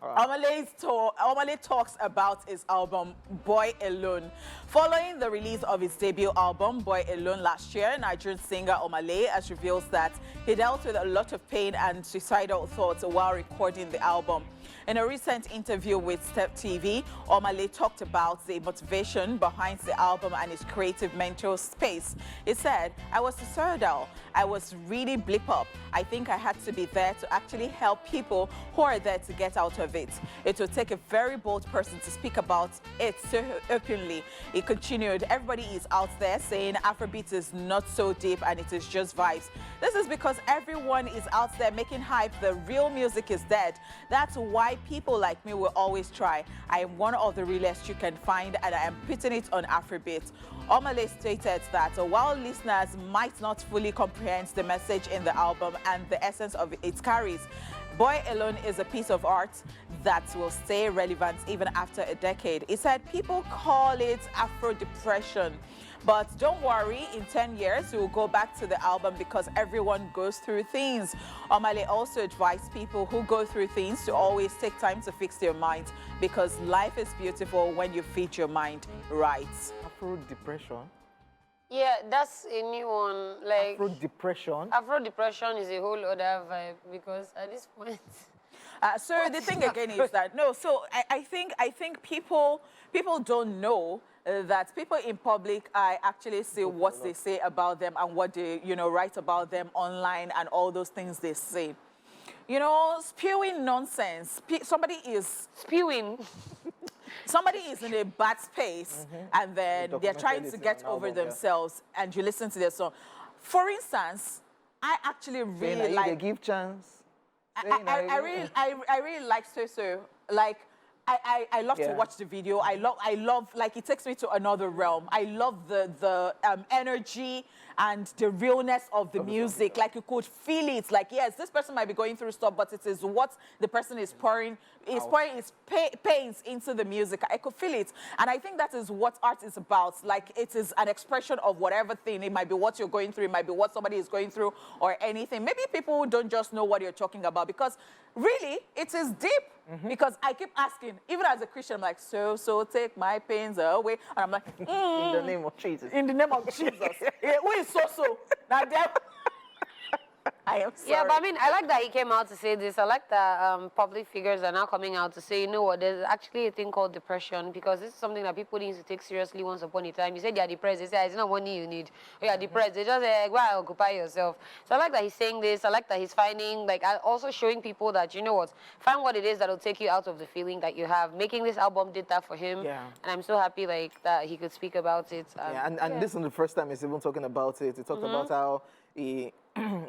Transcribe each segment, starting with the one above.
Omah Lay talks about his album, Boy Alone. Following the release of his debut album, Boy Alone, last year, Nigerian singer Omah Lay has revealed that he dealt with a lot of pain and suicidal thoughts while recording the album. In a recent interview with Steph TV, Omah Lay talked about the motivation behind the album and his creative mental space. He said, "I was suicidal. I was really bleep up. I think I had to be there to actually help people who are there to get out of it. It will take a very bold person to speak about it so openly." He continued, "Everybody is out there saying Afrobeats is not so deep and it is just vibes. This is because everyone is out there making hype. The real music is dead. That's why people like me will always try. I am one of the realest you can find and I am putting it on Afrobeats." Omah Lay stated that while listeners might not fully comprehend the message in the album and the essence of it carries, Boy Alone is a piece of art that will stay relevant even after a decade. He said people call it Afro depression. But don't worry, in 10 years, we will go back to the album because everyone goes through things. Omah Lay also advised people who go through things to always take time to fix their minds because life is beautiful when you feed your mind right. Afro depression? Yeah, that's a new one. Like Afro depression? Afro depression is a whole other vibe because at this point... So the thing again is that, no, so I think people don't know that people in public I actually say what they say about them and what they, write about them online and all those things they say. Spewing nonsense. Somebody is... Spewing. Somebody is in a bad space and then they're trying to get over themselves and you listen to their song. For instance, I actually really like... They give chance. I really like So. Like, I love to watch the video. I love, like, it takes me to another realm. I love the energy and the realness of the music. Like, you could feel it. Like, yes, this person might be going through stuff, but it is what the person is pouring his pains into the music. I could feel it. And I think that is what art is about. Like, it is an expression of whatever thing. It might be what you're going through. It might be what somebody is going through or anything. Maybe people who don't just know what you're talking about because really, it is deep. Because I keep asking, even as a Christian, I'm like, so take my pains away. And I'm like, In the name of Jesus. In the name of Jesus. Who is so? Now, I am sorry. Yeah, but I mean, I like that he came out to say this. I like that public figures are now coming out to say, you know what, there's actually a thing called depression because this is something that people need to take seriously once upon a time. You said you're depressed. They say, it's not money you need. Or you're depressed. They just say, go and occupy yourself. So I like that he's saying this. I like that he's finding, like, also showing people that, you know what, find what it is that will take you out of the feeling that you have. Making this album did that for him. Yeah. And I'm so happy, like, that he could speak about it. And this is the first time he's even talking about it. He talked about how he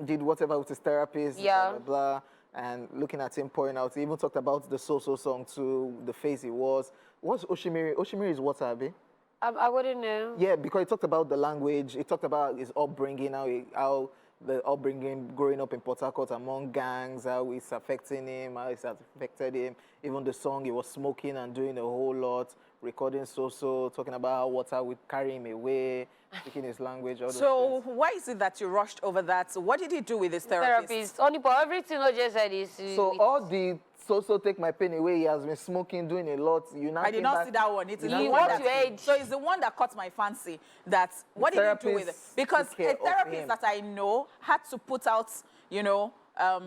did whatever with his therapist, blah, blah, blah, and looking at him pouring out. He even talked about the So song too, the phase he was. What's Oshimiri? Oshimiri is what, Abi? I wouldn't know. Yeah, because he talked about the language. He talked about his upbringing, how the upbringing growing up in Port Harcourt among gangs, how it's affecting him, how it's affected him. Even the song, he was smoking and doing a whole lot, recording So, talking about how water would carry him away, speaking his language. All so why is it that you rushed over that? So what did he do with his therapist? Only for everything I just said is... So all the So take my pain away, he has been smoking, doing a lot. I did not see that one. It is the one that, so it's the one that caught my fancy. That what did he do with it? Because a therapist that I know had to put out,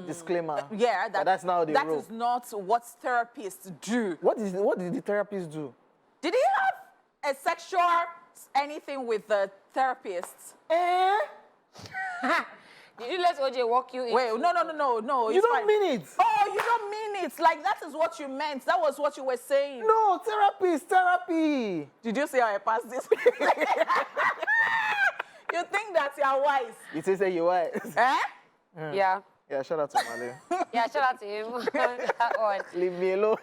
disclaimer. Yeah, that's not the rule. That is not what therapists do. What did the therapist do? Did he have a sexual anything with the therapist? Did you let OJ walk you in? Wait, no. You don't mean it. Oh, you don't mean it. Like, that is what you meant. That was what you were saying. No, therapy. Did you see how I passed this? You think that you're wise. You say you're wise. Yeah. Yeah, shout out to Male. Yeah, shout out to him. Leave me alone.